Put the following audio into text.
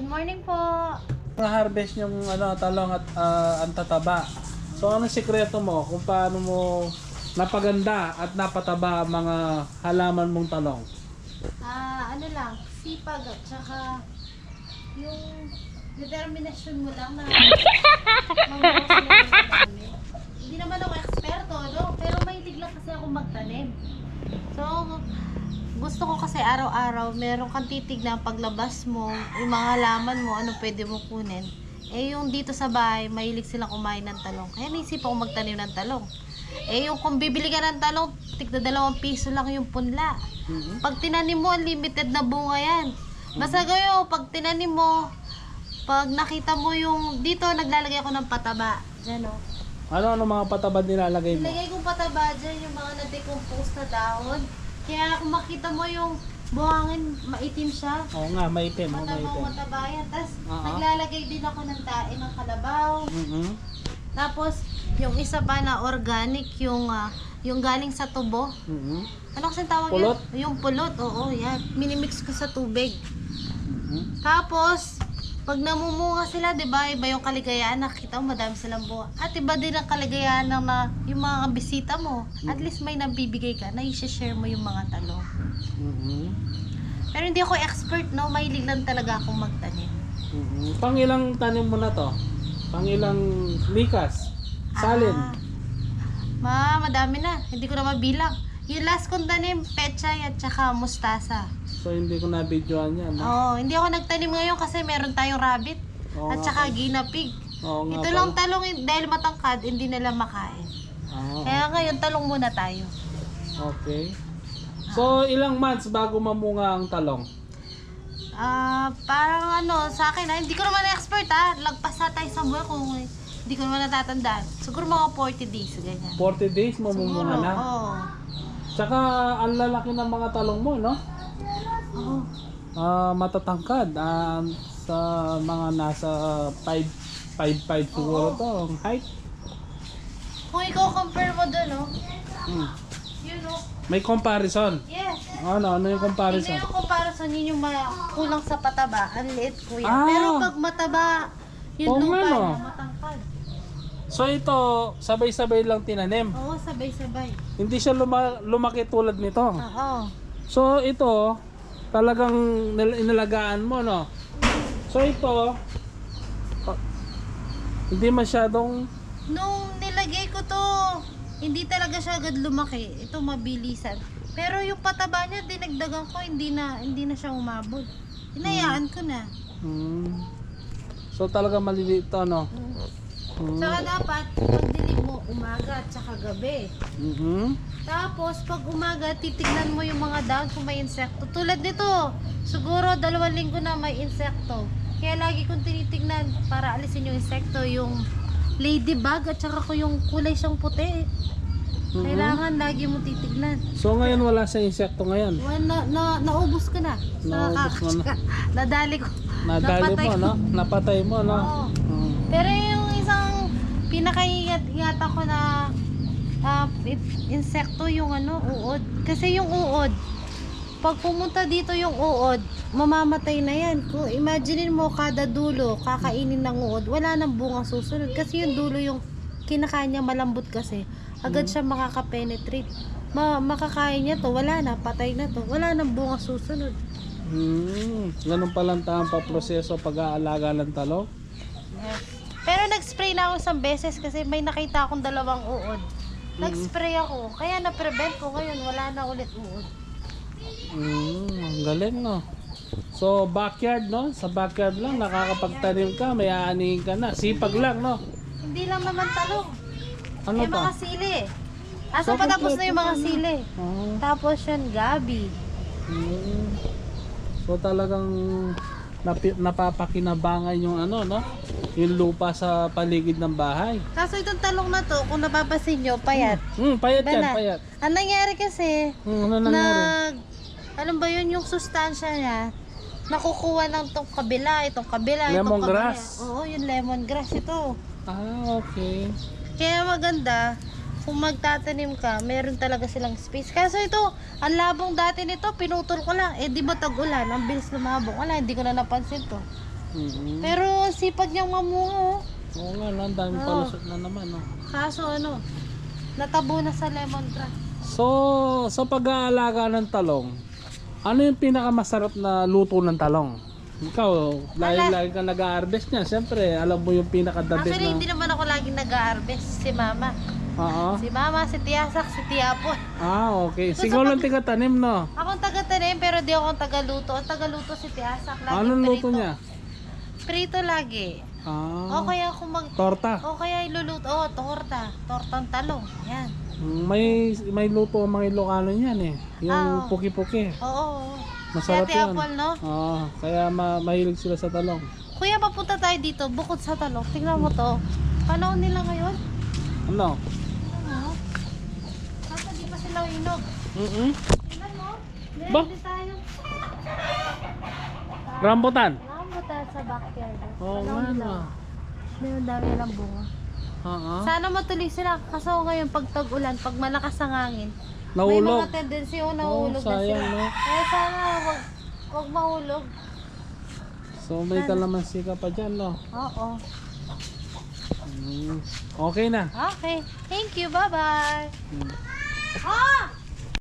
Good morning po. Na-harvest yung talong at ang tataba. So ano sikreto mo kung paano mo napaganda at napataba ang mga halaman mong talong? Ano lang, sipag at saka yung determinasyon mo lang na mamuha sila ng madami. Hindi naman ako eksperto, no? Pero mahilig lang kasi ako magtanim. So, gusto ko kasi araw-araw meron kang titignan paglabas mo, yung mga halaman mo, ano pwede mo kunin. Eh yung dito sa bahay, mahilig silang kumain ng talong. Kaya naisip ako magtanim ng talong. Eh yung kung bibili ka ng talong, tigda 2 piso lang yung punla. Pag tinanim mo, unlimited na bunga yan. Basta gayo, pag tinanim mo, pag nakita mo yung, dito naglalagay ako ng pataba. Diyan o. Ano mga pataba nilalagay mo? Nilagay kong pataba dyan, yung mga na-decompose na dahon. Kaya kung makita mo yung buhangin, maitim siya. Oo nga, maitim. Matabang mataba yan. Tapos naglalagay din ako ng tae ng kalabaw. Tapos yung isa pa na organic, yung galing sa tubo. Ano kasi tawag Pulot? yun? Yung pulot, oo, yan. Minimix ko sa tubig. Tapos, pag namumunga sila, di ba, iba yung kaligayahan, nakita mo, madami silang bunga. At iba din ang kaligayahan ng yung mga bisita mo. At least may nabibigay ka, na i-share mo yung mga talong. Pero hindi ako expert, no? Mahilig lang talaga akong magtanim. Pangilang tanim mo na to? Pangilang likas? Salin? Madami na. Hindi ko na mabilang. Yung last kong tanim, pechay at saka mustasa. So hindi ko na-videoan yan. Oo, hindi ako nagtanim ngayon kasi meron tayong rabbit. Oo At nga saka ginapig. Oo nga Ito lang talong, dahil matangkad, hindi nila makain. Kaya ngayon, talong muna tayo. Okay. So ilang months bago mamunga ang talong? Parang sa akin, hindi ko naman expert lagpas na tayo sa buhay kung hindi ko naman natatandaan. Siguro mga 40 days, ganyan. 40 days mamumunga na? Oo. Tsaka ang lalaki ng mga talong mo, no? Oo. Matatangkad. Sa mga nasa 5'5" siguro to, ang height. Kung ikaw compare mo doon, yun May comparison. yes. Ano yung Hindi comparison? yung comparison, yun yung kulang sa pataba. Ang liit kuya. Ah. Pero pag mataba, Oo yung lupa nga, no? na matangkad. So ito, sabay-sabay lang tinanim. Oo, sabay-sabay. Hindi siya lumaki tulad nito. Oo. So ito, talagang inalagaan mo, no? So ito, hindi masyadong... Nung nilagay ko to, hindi talaga siya agad lumaki. Ito mabilisan. Pero yung pataba niya, dinagdagan ko, hindi na siya umabot. Hinayaan ko na. So talagang maliliit to, no? Saka dapat, pagdilig mo, umaga at saka gabi. Tapos, pag umaga, titignan mo yung mga dahon kung may insekto. Tulad nito, siguro 2 linggo na may insekto. Kaya lagi kong tinitignan para alisin yung insekto, yung ladybug at saka ko yung kulay siyang puti. Kailangan lagi mo titignan. So ngayon wala sa insekto ngayon? Naubos ko na. Naubos mo na. Nadali ko. Nadali mo, no? Napatay mo, no? Oo. Pero yung isang pinakaingat-ingatan ko na insekto yung uod. Kasi yung uod, pag pumunta dito yung uod, mamamatay na yan. Kung imaginein mo kada dulo, kakainin ng uod, wala nang bunga susunod. Kasi yung dulo yung kinakain niya malambot kasi. Agad siya makaka-penetrate. Makakain niya to, wala na, patay na to. Wala nang bunga susunod. Ganun palang tamang proseso pag-aalaga ng talong? Yes. Pero nag-spray na ako isang beses kasi may nakita akong 2 uod. Nag-spray ako, kaya na-prevent ko ngayon, wala na ulit uod. Ang galing, no? So backyard, no? Sa backyard lang nakakapagtanim ka, may aanihin ka na. Sipag lang, no? Hindi lang naman talong. Ano May pa? mga sili. So patapos na yung mga sili. Tapos yan, gabi. So talagang napapakinabangan yung no? Yung lupa sa paligid ng bahay. Kaso itong talong na to, kung napapasin nyo, payat. Payat yan, Diba na? payat. Ang nangyari kasi, Ano nangyari? alam ba yun, yung sustansya niya, nakukuha ng itong kabila, itong Lemongrass. kabila. Oo, yung lemongrass ito. Okay. Kaya maganda, kung magtatanim ka, meron talaga silang space. Kaso ito, ang labong dati nito, pinutol ko lang. Eh di ba tag-ulan, ang bilis lumabong. Wala, hindi ko na napansin to. Pero sipag niyang mamungo. Oo nga, no, ang daming Oo. palusot na naman. No? Kaso ano, natabo na sa lemongrass. So, sa pag-aalaga ng talong, ano yung pinakamasarap na luto ng talong? Ikaw, lagi ka nag-harvest niya. Siyempre, alam mo yung pinaka-the best Actually, na... hindi naman ako laging nag-harvest. Si mama. Oo. Si mama, si Tiyasak, si Tiapo. Okay. So, Sigaw sa lang taga-tanim, no? Akong taga-tanim, pero di ako tagaluto. Ang tagaluto si Tiyasak. Laging Anong prito. luto niya? Prito lagi. O kaya kung Torta. O kaya iluluto. Oh, torta. Tortang talong. Yan. May luto ang mga Ilocano niyan eh. Yung Oo. puki-puki. Oo. Masarap Ate yan. Apple, no? Oo. Kaya mahilig sila sa talong. Kuya, papunta tayo dito. Bukod sa talong. Tingnan mo to. Panahon nila ngayon. Ano? Ano? Kaso di pa sila inog. Tingnan mo. Ba? Meron din tayo. Rambutan. Rambutan sa backyard. Oo nga Panahon na. nila. Meron dami lang bunga. Oo. Sana matuloy sila. Kaso ngayon pag tag-ulan, pag malakas ang hangin, may Nahulog. mga tendency nahulog na sayang, sila. no? Eh sana wag mahulog. So may kalamansi ka pa dyan, no? Oo. Okay na. Okay. Thank you. Bye-bye. Mm. Ah!